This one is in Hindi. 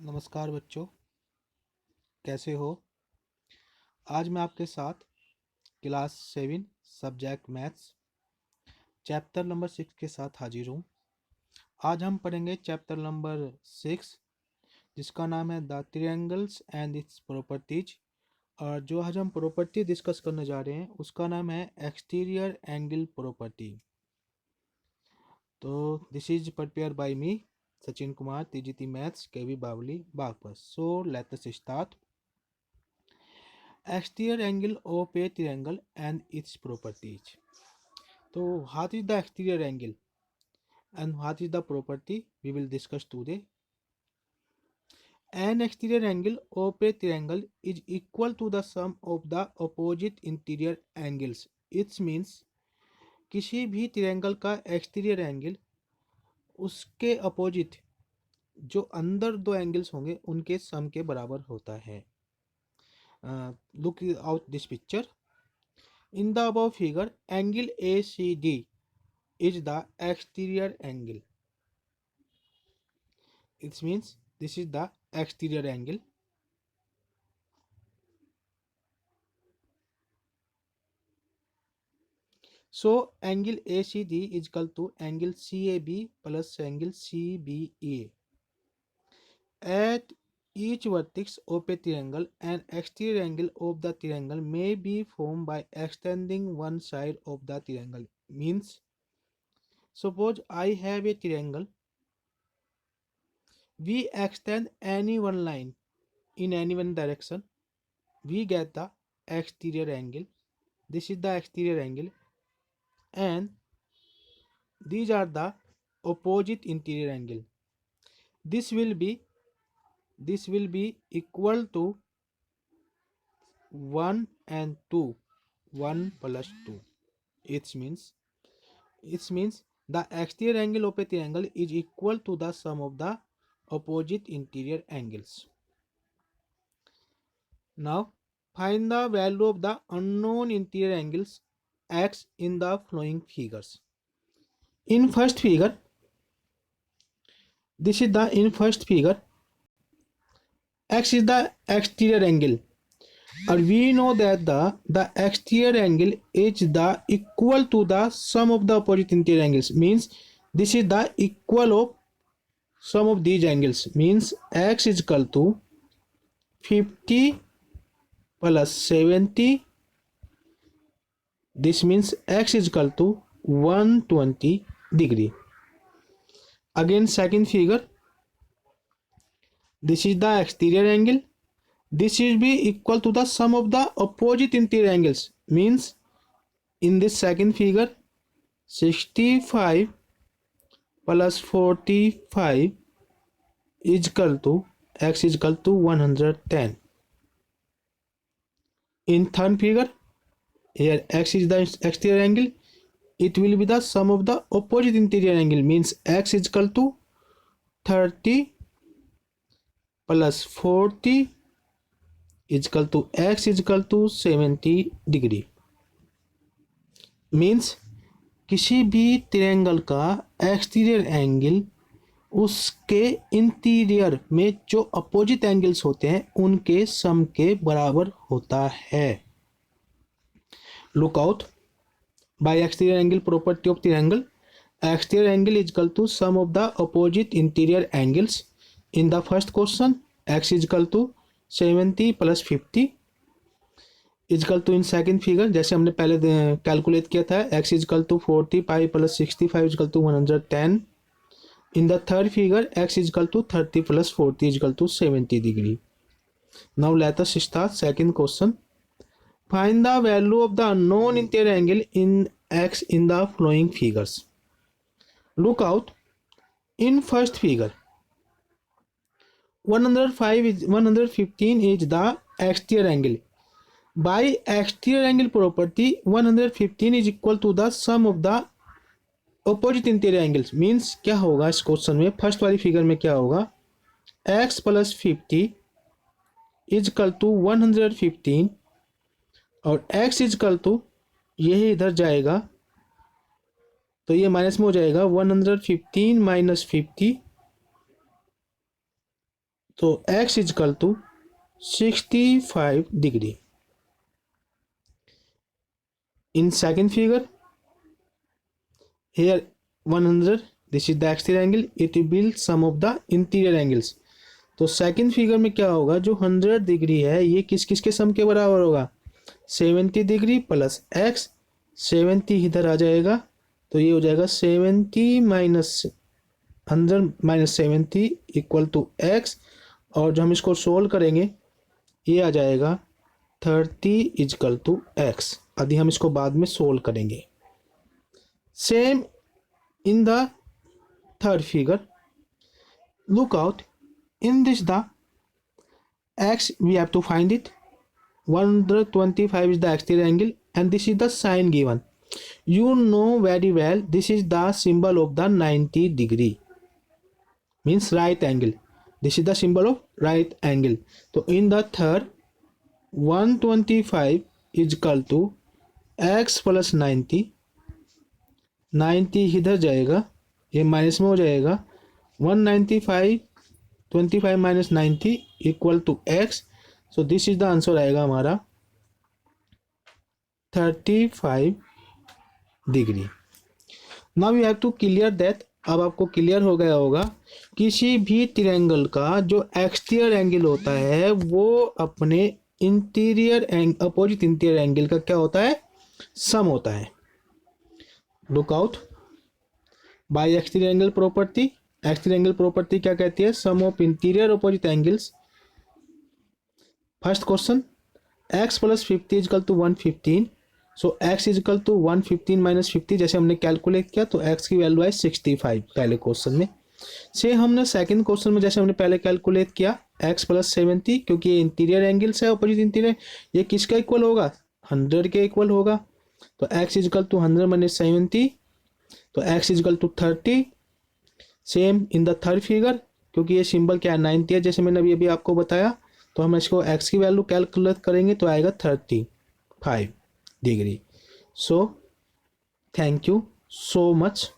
नमस्कार बच्चों, कैसे हो। आज मैं आपके साथ class 7 subject maths chapter number 6 के साथ हाजिर हूँ। आज हम पढ़ेंगे चैप्टर नंबर 6 जिसका नाम है the triangles and its properties. और जो आज हम प्रॉपर्टी डिस्कस करने जा रहे हैं उसका नाम है एक्सटीरियर एंगल प्रॉपर्टी। तो this is prepare by me Sachin Kumar, TGT maths, KV Bawli, Baghpat. So let us start. Exterior angle of a triangle and its properties. So what is the exterior angle and what is the property we will discuss today. An exterior angle of a triangle is equal to the sum of the opposite interior angles. It means किसी भी ट्रायंगल का एक्सटीरियर एंगल उसके अपोजिट जो अंदर दो एंगल्स होंगे उनके सम के बराबर होता है। Look out this picture. In the above figure, angle ACD is the exterior angle. It means this is the exterior angle. So angle ACD is equal to angle CAB plus angle CBA. At each vertex of a triangle, an exterior angle of the triangle may be formed by extending one side of the triangle. Means, suppose I have a triangle. We extend any one line in any one direction, we get the exterior angle. This is the exterior angle, and these are the opposite interior angle. This will be equal to 1 and 2, 1 plus 2. It means the exterior angle of a triangle is equal to the sum of the opposite interior angles. Now find the value of the unknown interior angles x in the following figures. In first figure, this is the in first figure, x is the exterior angle, and we know that the exterior angle is the equal to the sum of the opposite interior angles. Means this is the equal of sum of these angles. Means x is equal to 50 plus 70. This means x is equal to 120 degree. Again second figure, this is the exterior angle. This will be equal to the sum of the opposite interior angles. Means in this second figure, 65 plus 45 is equal to x is equal to 110. In third figure, here x is the exterior angle, it will be the sum of the opposite interior angle. Means x is equal to 30 plus 40 is equal to x is equal to 70 degree. Means किसी भी ट्रायंगल का एक्सटीरियर एंगल उसके इंटीरियर में जो अपोजिट एंगल्स होते हैं उनके सम के बराबर होता है। Look out by exterior angle property of triangle, exterior angle is equal to sum of the opposite interior angles. In the first question x is equal to 70 plus 50 is equal to in second figure जैसे हमने पहले कैलकुलेट किया था x is equal to 45 plus 65 is equal to 110। In the third figure x is equal to 30 plus 40 is equal to 70 degree. Now let us start second question. Find the value of the unknown interior angle in x in the following figures. Look out in first figure 115 is the exterior angle. By exterior angle property, 115 is equal to the sum of the opposite interior angles. Means क्या होगा इस क्वेश्चन में, फर्स्ट वाली फिगर में क्या होगा, x plus 50 is equal to 115 और x इज इक्वल टू यही इधर जाएगा तो ये माइनस में हो जाएगा 115 माइनस 50 तो x is equal to 65 degree. In second figure, here 100, this is the exterior angle, it will sum of the interior angles. तो सेकंड फिगर में क्या होगा, जो 100 डिग्री है ये किस किस के सम के बराबर होगा, 70 डिग्री प्लस x. 70 इधर आ जाएगा तो ये हो जाएगा 70 minus 100 minus 70 equal to x. और जो हम इसको सोल्व करेंगे ये आ जाएगा 30 इजकल टू x. अभी हम इसको बाद में सोल्व करेंगे. Same in the third figure, look out. In this the x we have to find it. 125 is the exterior angle and this is the sign given. You know very well this is the symbol of the 90 degree, means right angle. This is the symbol of right angle. तो in the third 125 is equal to x plus 90. 90 इधर जाएगा, ये माइनस में हो जाएगा. 195 25 minus 90 equal to x. So this is the answer आएगा हमारा 35 degree. Now you have to clear that. अब आपको क्लियर हो गया होगा किसी भी ट्रायंगल का जो एक्सटीरियर एंगल होता है वो अपने इंटीरियर अपोजिट इंटीरियर एंगल का क्या होता है, सम होता है. Look out. By exterior angle property. Exterior angle property क्या कहती है, sum of interior opposite angles. First question, x plus 50 is equal to 115. So x is equal to 115 minus 50 जैसे हमने कैलकुलेट किया तो x की वैल्यू है 65 पहले क्वेश्चन में. से हमने सेकंड क्वेश्चन में जैसे हमने पहले कैलकुलेट किया x प्लस 70, क्योंकि ये इंटीरियर एंगल्स है अपोजिट इंटीरियर, ये किसका इक्वल होगा, 100 के इक्वल होगा. तो x इजकल टू 100 माइनस 70, तो x is equal to 30. Same in the third figure, क्योंकि ये सिंबल क्या है 90 है जैसे मैंने अभी आपको बताया, तो हम इसको x की वैल्यू कैलकुलेट करेंगे तो आएगा 35 degree. So thank you so much.